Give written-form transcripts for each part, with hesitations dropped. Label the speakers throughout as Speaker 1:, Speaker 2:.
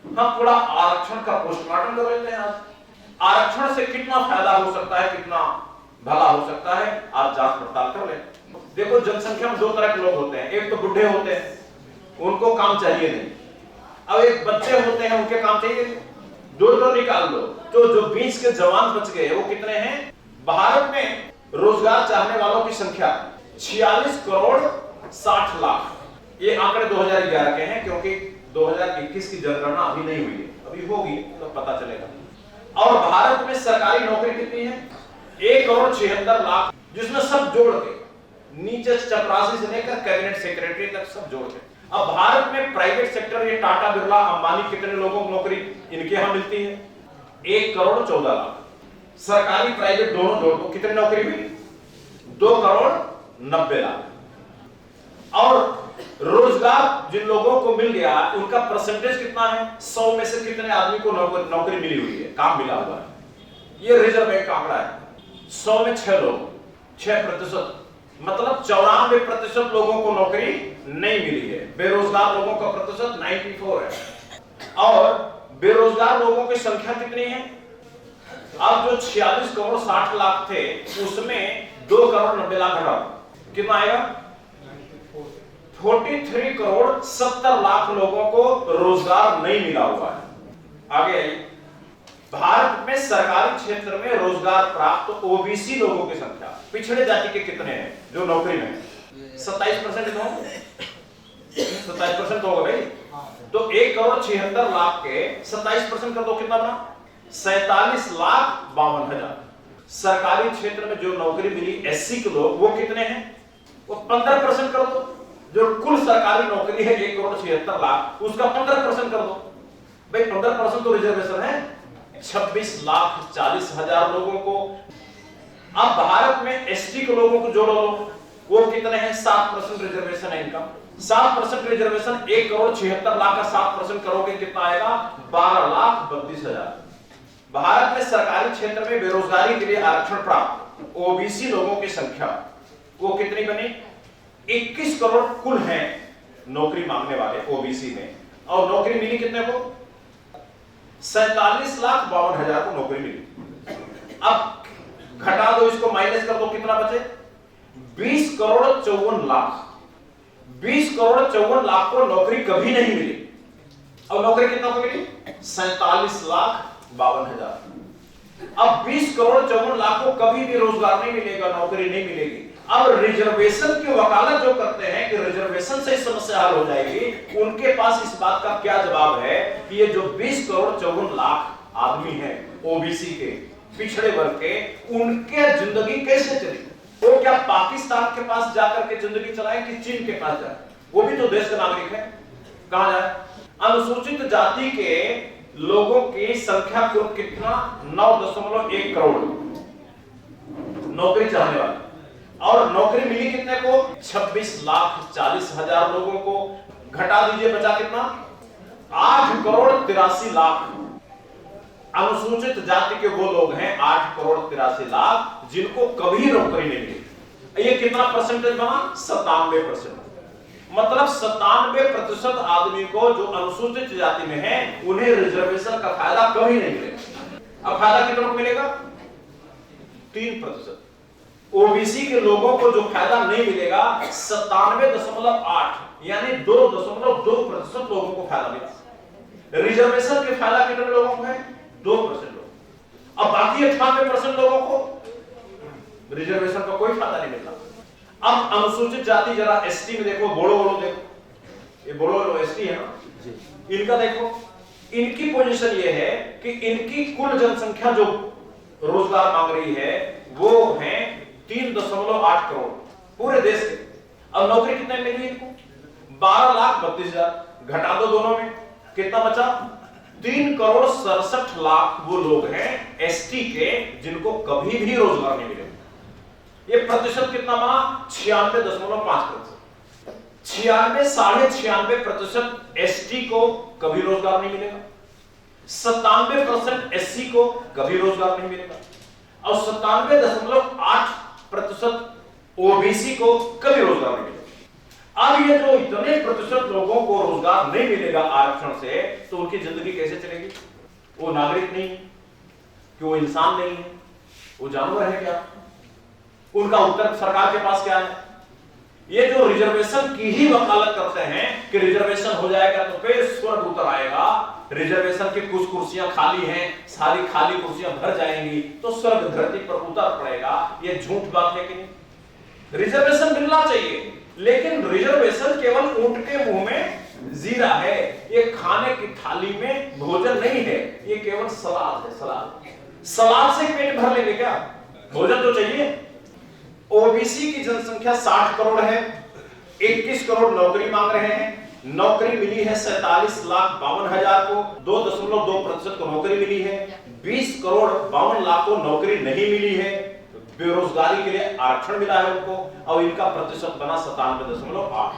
Speaker 1: हम थोड़ा आरक्षण का पोस्टमार्टम कर लेते हैं। आज आरक्षण से कितना फायदा हो सकता है, कितना भला हो सकता है, आज जांच पड़ताल कर लें। देखो, जनसंख्या में दो तरह के लोग होते हैं। एक तो बुढ़े होते हैं, उनको काम चाहिए नहीं। अब एक बच्चे होते हैं, उनके काम चाहिए नहीं। दो निकाल लो, तो जो 20 के जवान बच गए वो कितने हैं? भारत में रोजगार चाहने वालों की संख्या 46 करोड़ 60 लाख। ये आंकड़े 2011 के हैं, क्योंकि 2021 की जनगणना अभी नहीं हुई है, अभी होगी तो पता चलेगा। और भारत में सरकारी नौकरी कितनी है? 1 करोड़ 76 लाख, जिसमें सब जोड़ के नीचे चपरासी से लेकर कैबिनेट सेक्रेटरी तक सब जोड़ के। अब भारत में प्राइवेट सेक्टर, ये टाटा बिरला अंबानी, कितने लोगों को नौकरी इनके यहां मिलती है? 1 करोड़ 14 लाख। सरकारी प्राइवेट दोनों जोड़ दो, कितनी नौकरी मिली? 2 करोड़ 90 लाख। और रोजगार जिन लोगों को मिल गया, उनका परसेंटेज कितना है? 100 में से कितने आदमी को नौकरी मिली हुई है, काम मिला हुआ है? ये रिजर्व बैंक का आंकड़ा है। 100 में 6 लोग, 6%, मतलब 94% लोगों को नौकरी नहीं मिली है। बेरोजगार लोगों का प्रतिशत 94 है। और बेरोजगार लोगों की संख्या कितनी है? अब जो 46 करोड़ 60 लाख थे, उसमें 2 करोड़ 90 लाख घटाओ, कितना आएगा? 43 करोड़ 70 लाख लोगों को रोजगार नहीं मिला हुआ है। आगे भारत में सरकारी क्षेत्र में रोजगार प्राप्त ओबीसी लोगों की संख्या, पिछड़े जाति के कितने हैं जो नौकरी में? 27% तो 27% होगा भाई। तो 1 करोड़ 76 लाख के 27% कर दो, कितना बना? 47 लाख 52 हजार। सरकारी क्षेत्र में जो नौकरी मिली एससी के लोग, वो कितने हैं? वो 15% कर दो। जो कुल सरकारी नौकरी है 1 करोड़ 76 लाख, उसका 15% कर दो भाई। 15% तो रिजर्वेशन है, 26 लाख 40 हजार लोगों को। अब भारत में एसटी के लोगों को जोड़ो, वो कितने हैं? 7% रिजर्वेशन है इनका। 7% रिजर्वेशन 1 करोड़ 76 लाख का 7% करोगे, कितना आएगा? 12 लाख 32 हजार। भारत में सरकारी क्षेत्र में बेरोजगारी के लिए आरक्षण प्राप्त ओबीसी लोगों की संख्या वो कितनी बनी? 21 करोड़ कुल हैं नौकरी मांगने वाले ओबीसी में, और नौकरी मिली कितने को? 47 लाख 52 हजार को नौकरी मिली। अब घटा दो, इसको माइनस कर दो, कितना बचे? 20 करोड़ 54 लाख। 20 करोड़ 54 लाख को नौकरी कभी नहीं मिली। अब नौकरी कितना को मिली? 47 लाख 52 हजार। अब 20 करोड़ 54 लाख को कभी भी रोजगार नहीं मिलेगा, नौकरी नहीं मिलेगी। अब रिजर्वेशन की वकालत जो करते हैं कि रिजर्वेशन से समस्या हल हो जाएगी, उनके पास इस बात का क्या जवाब है कि ये जो 20 करोड़ 54 लाख आदमी हैं ओबीसी के, पिछड़े वर्ग के, उनके जिंदगी कैसे चली? वो क्या पाकिस्तान के पास जाकर के जिंदगी चलाएं कि चीन के पास जाए? वो भी तो देश का नागरिक है, कहां जाए? अनुसूचित जाति के लोगों की संख्या कुल कितना? 9.1 करोड़ नौकरी चाहने वाले, और नौकरी मिली कितने को? 26 लाख 40 हजार लोगों को। घटा दीजिए, बचा कितना? 8 करोड़ 83 लाख। अनुसूचित जाति के वो लोग हैं 8 करोड़ 83 लाख जिनको कभी नौकरी नहीं मिली। ये कितना परसेंटेज बना? 97%। मतलब 97% आदमी को जो अनुसूचित जाति में है, उन्हें रिजर्वेशन का फायदा कभी नहीं मिलेगा। अब फायदा कितना मिलेगा? 3%। ओबीसी के लोगों को जो फायदा नहीं मिलेगा, 97.8 यानी 2.2% लोगों को फायदा मिला। रिजर्वेशन के फायदा कितने लोगों को है? 2% लोग। अब बाकी 98% लोगों को रिजर्वेशन का कोई फायदा नहीं मिलता। अब अनुसूचित जाति, जरा एसटी में देखो, बोलो देखो, ये बोलो एसटी है ना, इनका देखो, इनकी पोजीशन ये है कि इनकी कुल जनसंख्या जो रोजगार मांग रही है वो है 3.8 करोड़ पूरे देश के। अब नौकरी कितने मिली इनको? 12 लाख 32 हजार। घटा दो दोनों में, कितना बचा? 3 करोड़ 67 लाख वो लोग हैं एसटी के जिनको कभी भी रोजगार नहीं मिलेगा। ये प्रतिशत कितना बना? 96.5%। 96.5% एसटी को कभी रोजगार नहीं मिलेगा, 97% एससी को कभी रोजगार नहीं मिलेगा, और 97.8% ओबीसी को कभी रोजगार नहीं मिलेगा। अब ये जो इतने प्रतिशत लोगों को रोजगार नहीं मिलेगा आरक्षण से, तो उनकी जिंदगी कैसे चलेगी? वो नागरिक नहीं है कि वो इंसान नहीं है, वो जानवर है क्या? उनका उत्तर सरकार के पास क्या है? ये जो रिजर्वेशन की ही वकालत करते हैं कि रिजर्वेशन हो जाएगा तो फिर स्वर्ग उतर आएगा, रिजर्वेशन की कुछ कुर्सियां खाली हैं, सारी खाली कुर्सियां भर जाएंगी तो स्वर्ग धरती पर उतर पड़ेगा, ये झूठ बात है कि नहीं? रिजर्वेशन मिलना चाहिए, लेकिन रिजर्वेशन केवल ऊंट के मुंह में जीरा है, ये खाने की थाली में भोजन नहीं है, ये केवल सलाद है। सलाद से पेट भर लेंगे क्या? भोजन तो चाहिए। ओबीसी की जनसंख्या 60 करोड़ है, 21 करोड़ नौकरी मांग रहे हैं, नौकरी मिली है 47,52,000 को, 2.2% को नौकरी मिली है, 20 करोड़ 52 लाख को नौकरी नहीं मिली है, बेरोजगारी के लिए आरक्षण मिला है उनको, और इनका प्रतिशत बना 97.8।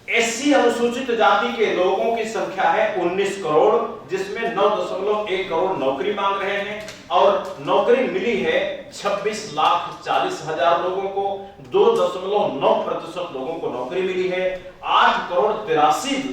Speaker 1: एससी अनुसूचित जाति के लोगों की संख्या है 19 करोड़, जिसमें 9.1 करोड़ नौकरी मांग रहे हैं, और नौकरी मिली है 26,40,000 लोगों को, 2.9% लोगों को नौकरी मिली है, 8 करोड़ 83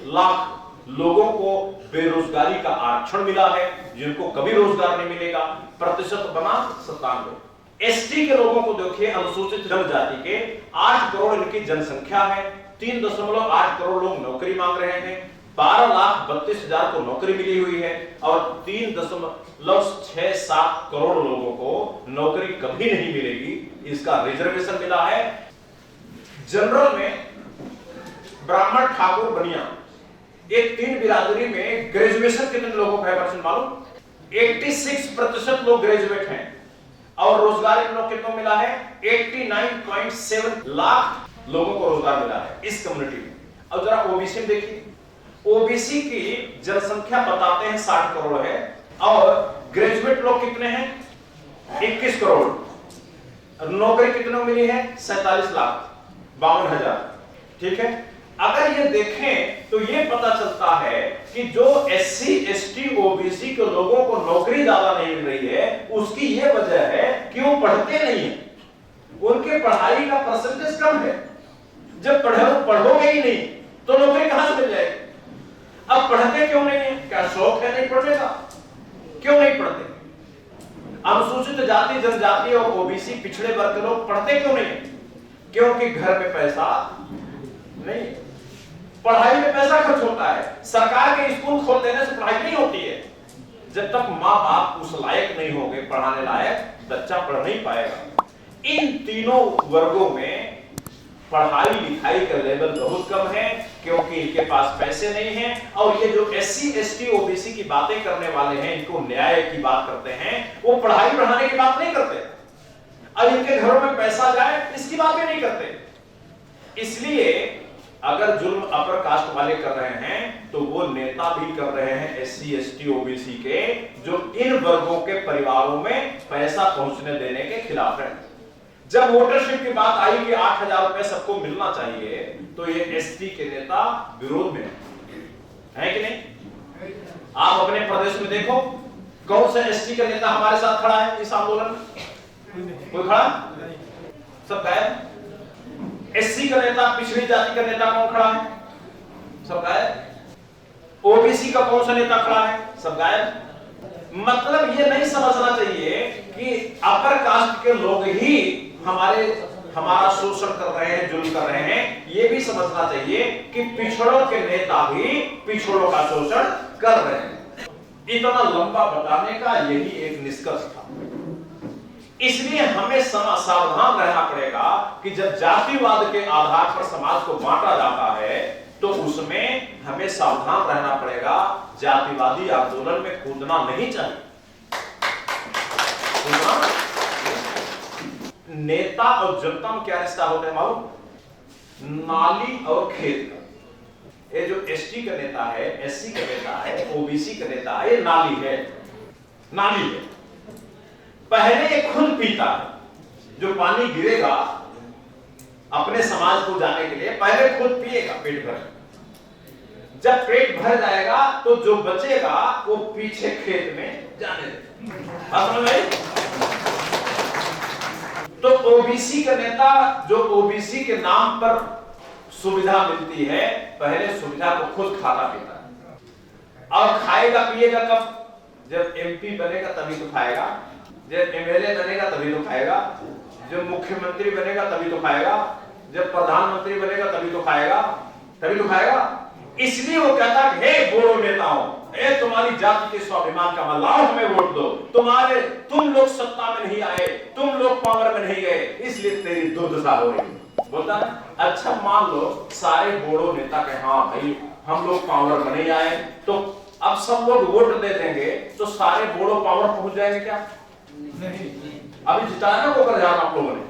Speaker 1: लाख लोगों को बेरोजगारी का आरक्षण मिला है, जिनको कभी रोजगार नहीं मिलेगा, प्रतिशत बना 97। एसटी के लोगों को देखिए, अनुसूचित जनजाति के 8 करोड़ इनकी जनसंख्या है, 3.8 करोड़ लोग नौकरी मांग रहे हैं, 12,32,000 को नौकरी मिली हुई है, और 3.67 करोड़ लोगों को नौकरी कभी नहीं मिलेगी, इसका रिजर्वेशन मिला है। जनरल में ब्राह्मण, ठाकुर, बनिया, ये 3 बिरादरी में ग्रेजुएशन कितने लोगों का है परसेंट मालूम? 86% लोग ग्रेजुएट हैं, और रोजगार इन लोग कितना मिला है? 89.7 लाख लोगों को रोजगार मिला है इस कम्युनिटी में। अब जरा ओबीसी में देखिए, ओबीसी की जनसंख्या बताते हैं 60 करोड़ है, और ग्रेजुएट लोग कितने हैं? 21 करोड़, नौकरी कितने मिली है? 47,52,000। ठीक है, अगर ये देखें तो ये पता चलता है कि जो एससी, एसटी, ओबीसी के लोगों को नौकरी ज्यादा नहीं मिल रही है, उसकी ये वजह है कि वो पढ़ते नहीं है, उनके पढ़ाई का परसेंटेज कम है। जब पढ़ोगे ही नहीं तो नौकरी कहां से मिल जाएगी? अब पढ़ते क्यों नहीं है? क्या शौक है नहीं पढ़ने का? क्यों नहीं पढ़ते? अनुसूचित जाति, जनजाति और ओबीसी पिछड़े वर्ग के लोग पढ़ते क्यों नहीं? क्योंकि घर में पैसा नहीं, पढ़ाई में पैसा खर्च होता है। सरकार के स्कूल खोल देने से पढ़ाई नहीं होती है। जब तक माँ बाप उस लायक नहीं होंगे, पढ़ाने लायक, बच्चा पढ़ नहीं पाएगा। इन तीनों वर्गों में पढ़ाई लिखाई का लेवल बहुत कम है, क्योंकि इनके पास पैसे नहीं हैं। और ये जो एससी, एसटी, ओबीसी की बातें करने वाले हैं, इनको न्याय की बात करते हैं, वो पढ़ाई बढ़ाने की बात नहीं करते। अब इनके घरों में पैसा जाए इसकी बात भी नहीं करते। इसलिए अगर जुल्म अपर कास्ट वाले कर रहे हैं तो वो नेता भी कर रहे हैं एससी, एसटी, ओबीसी के, जो इन वर्गों के परिवारों में पैसा पहुंचने देने के खिलाफ है। जब वोटरशिप की बात आई कि 8,000 रुपए सबको मिलना चाहिए, तो ये एसटी के नेता विरोध में है कि नहीं? आप अपने प्रदेश में देखो, कौन सा एसटी का नेता हमारे साथ खड़ा है इस आंदोलन में? कोई खड़ा? सब गायब। एससी का नेता, पिछड़ी जाति का नेता कौन खड़ा है? सब गायब। ओबीसी का कौन सा नेता खड़ा है? सब गायब। मतलब ये नहीं समझना चाहिए कि अपर कास्ट के लोग ही हमारा शोषण कर रहे हैं, जुल्म कर रहे हैं। ये भी समझना चाहिए कि पिछड़ों के नेता भी पिछड़ों का शोषण कर रहे हैं। इतना लंबा बताने का यही एक निष्कर्ष था। इसलिए हमें सावधान रहना पड़ेगा कि जब जातिवाद के आधार पर समाज को बांटा जाता है, तो उसमें हमें सावधान रहना पड़ेगा। जातिवादी आंदोलन में कूदना नहीं चाहिए। नेता और जनता में क्या रिश्ता होता है मालूम? नाली और खेत का। ये जो एसटी का नेता है, एससी का नेता है, ओबीसी का नेता है, ये नाली है। नाली है, पहले ये खुद पीता है। जो पानी गिरेगा अपने समाज को जाने के लिए, पहले खुद पिएगा पेट भर। जब पेट भर जाएगा तो जो बचेगा वो पीछे खेत में जाने देगा। तो ओबीसी का नेता जो ओबीसी के नाम पर सुविधा मिलती है, पहले सुविधा को खुद खाता पीता है। और खाएगा पिएगा कब? जब एमपी बनेगा तभी तो खाएगा, जब एमएलए बनेगा तभी तो खाएगा, जब मुख्यमंत्री बनेगा तभी तो खाएगा, जब प्रधानमंत्री बनेगा तभी तो खाएगा, तभी तो खाएगा। इसलिए वो कहता है, हे बोड़ो नेताओं, तुम्हारी जाति के स्वाभिमान का मल्लाओ, हमें वोट दो, तुम लोग सत्ता में नहीं आए, तुम लोग पावर में नहीं गए, इसलिए तेरी दुर्दशा हो रही। बोलता है अच्छा मान लो सारे बोड़ो नेता कहे हाँ भाई हम लोग पावर में नहीं आए, तो अब सब लोग वोट दे देंगे तो सारे बोड़ो पावर पहुंच जाएंगे क्या? नहीं। अभी जिताया ना वो जाना आप लोगों ने,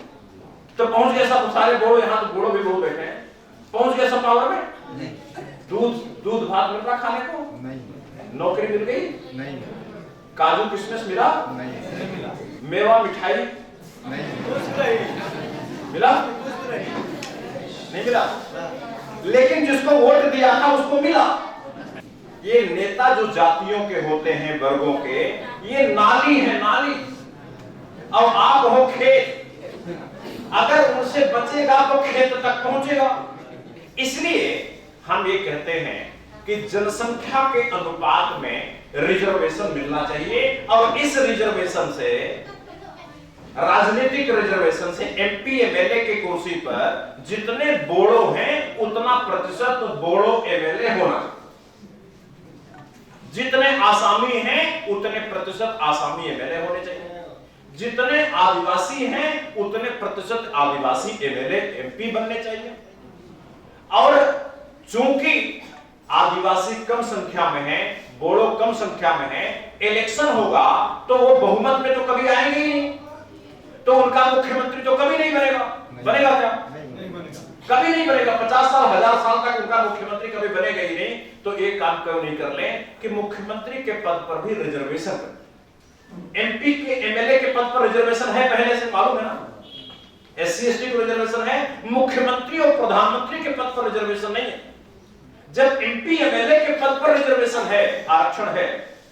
Speaker 1: तो पहुंच गए सब सारे बोड़ो, यहाँ तो बोड़ो भी बहुत बैठे हैं, पहुंच गए सब पावर में? नहीं। दूध भात मिल रहा खाने को? नहीं। नौकरी मिल गई? नहीं। काजू किशमिश मिला? नहीं मिला। मेवा मिठाई? नहीं मिला। नहीं मिला। लेकिन जिसको वोट दिया था उसको मिला। ये नेता जो जातियों के होते हैं, वर्गों के, ये नाली है, नाली। और आप हो खेत, अगर उनसे बचेगा तो खेत तक पहुंचेगा। इसलिए हम ये कहते हैं कि जनसंख्या के अनुपात में रिजर्वेशन मिलना चाहिए, और इस रिजर्वेशन से, राजनीतिक रिजर्वेशन से एमपी एमएलए की कुर्सी पर जितने बोड़ो हैं उतना प्रतिशत बोड़ो एमएलए होना, जितने आसामी हैं उतने प्रतिशत आसामी एमएलए होने चाहिए, जितने आदिवासी हैं उतने प्रतिशत आदिवासी एमएलए एमपी बनने चाहिए। और चूंकि आदिवासी कम संख्या में है, बोड़ो कम संख्या में है, इलेक्शन होगा तो वो बहुमत में तो कभी आएंगे ही नहीं, तो उनका मुख्यमंत्री तो कभी नहीं बनेगा। बनेगा क्या? नहीं बनेगा, कभी नहीं बनेगा। 50 साल 1000 साल तक उनका मुख्यमंत्री कभी बनेगा ही नहीं। तो एक काम क्यों नहीं कर लें कि मुख्यमंत्री के पद पर भी रिजर्वेशन करें। एमपी के एमएलए के पद पर रिजर्वेशन है, पहले से मालूम है ना, एससी एसटी को रिजर्वेशन है, मुख्यमंत्री और प्रधानमंत्री के पद पर रिजर्वेशन नहीं है। जब एमपी एमएलए के पद पर रिजर्वेशन है, आरक्षण है,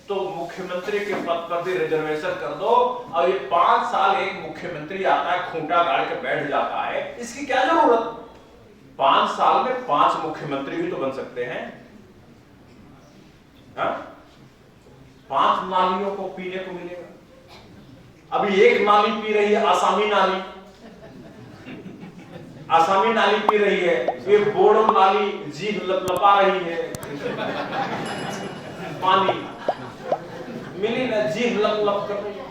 Speaker 1: तो मुख्यमंत्री के पद पर भी रिजर्वेशन कर दो। और ये 5 साल एक मुख्यमंत्री आता है, खूंटा गाड़ के बैठ जाता है, इसकी क्या जरूरत? 5 साल में 5 मुख्यमंत्री भी तो बन सकते हैं। 5 नालियों को पीने को मिलेगा। अभी एक नाली पी रही है, आसामी नाली, आसामी नाली पी रही है, ये बोड़ो नाली जीभ लपलपा रही है, पानी मिली ना, जीभ लप लप कर रही है,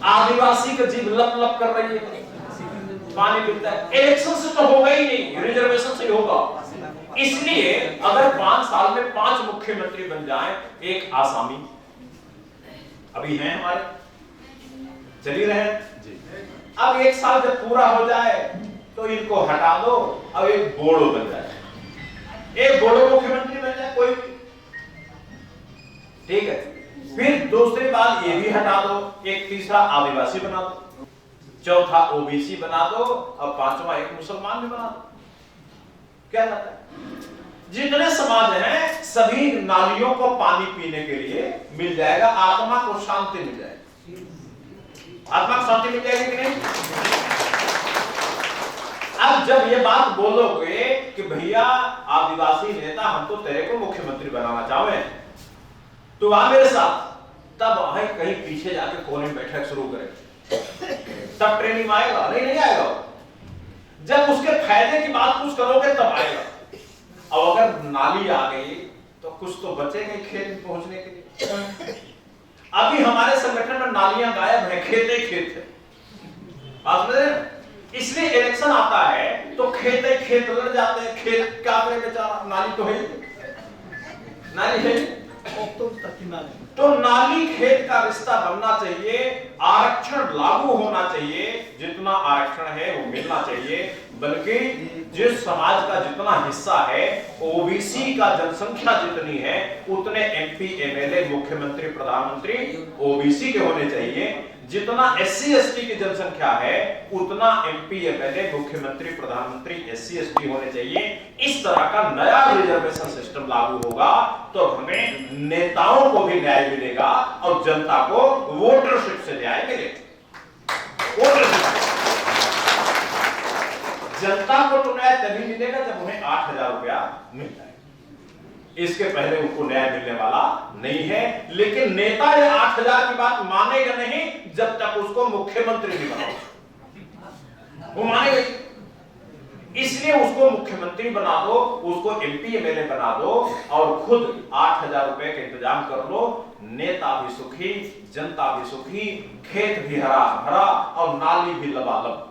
Speaker 1: आदिवासी का जीभ लप लप कर रही है, पानी मिलता है। इलेक्शन से तो होगा ही नहीं, रिजर्वेशन से होगा। इसलिए अगर 5 साल में 5 मुख्यमंत्री बन जाएं, एक आसामी अभी हैं हमारे, चली रहे जी। अब 1 साल जब पूरा हो जाए तो इनको हटा दो, अब एक बोड़ो बन जाए, एक बोड़ो मुख्यमंत्री बन जाए कोई भी, ठीक है। फिर दूसरी बात ये भी हटा दो, एक तीसरा आदिवासी बना दो, चौथा ओबीसी बना दो, और 5वां एक मुसलमान भी बना दो। क्या जाता है? जितने समाज हैं सभी नालियों को पानी पीने के लिए मिल जाएगा, आत्मा को शांति मिल जाएगी। आत्मा को शांति मिल जाएगी कि नहीं? अब जब ये बात बोलोगे कि भैया आदिवासी नेता हम तो तेरे को मुख्यमंत्री बनाना चाहे, तो आ मेरे साथ, तब वहां कहीं पीछे जाके कोने में बैठक शुरू करे, तब ट्रेनिंग में आएगा? नहीं आएगा। जब उसके फायदे की बात कुछ करोगे तब आएगा। अब अगर नाली आ गई तो कुछ तो बचेगा खेत में पहुंचने के लिए। अभी हमारे संगठन में नालियां गायब है, खेत ही खेत है। बात समझ रहे हैं? इसलिए इलेक्शन आता है तो खेत लड़ जाते हैं, खेत क्या करे बेचारा, नाली तो है, नाली है तो नाली खेत का रिश्ता बनना चाहिए। आरक्षण लागू होना चाहिए, जितना आरक्षण है वो मिलना चाहिए, बल्कि जिस समाज का जितना हिस्सा है, ओबीसी का जनसंख्या जितनी है उतने एमपी एमएलए मुख्यमंत्री प्रधानमंत्री ओबीसी के होने चाहिए। जितना एससी एसटी की जनसंख्या है उतना एमपी एमएलए मुख्यमंत्री प्रधानमंत्री एससी एसटी होने चाहिए। इस तरह का नया रिजर्वेशन सिस्टम लागू होगा तो हमें नेताओं को भी न्याय मिलेगा और जनता को वोटरशिप से न्याय मिलेगा। जनता को तो न्याय तभी मिलेगा जब उन्हें 8,000 रुपया मिल जाए, इसके पहले उनको न्याय मिलने वाला नहीं है। लेकिन नेता ये 8,000 की बात मानेगा नहीं जब तक उसको मुख्यमंत्री नहीं बनाओ, वो मानेगा। इसलिए उसको मुख्यमंत्री बना दो, उसको एमपी एमएलए बना दो और खुद 8,000 रुपए का इंतजाम कर लो। नेता भी सुखी, जनता भी सुखी, खेत भी हरा भरा और नाली भी लबालब।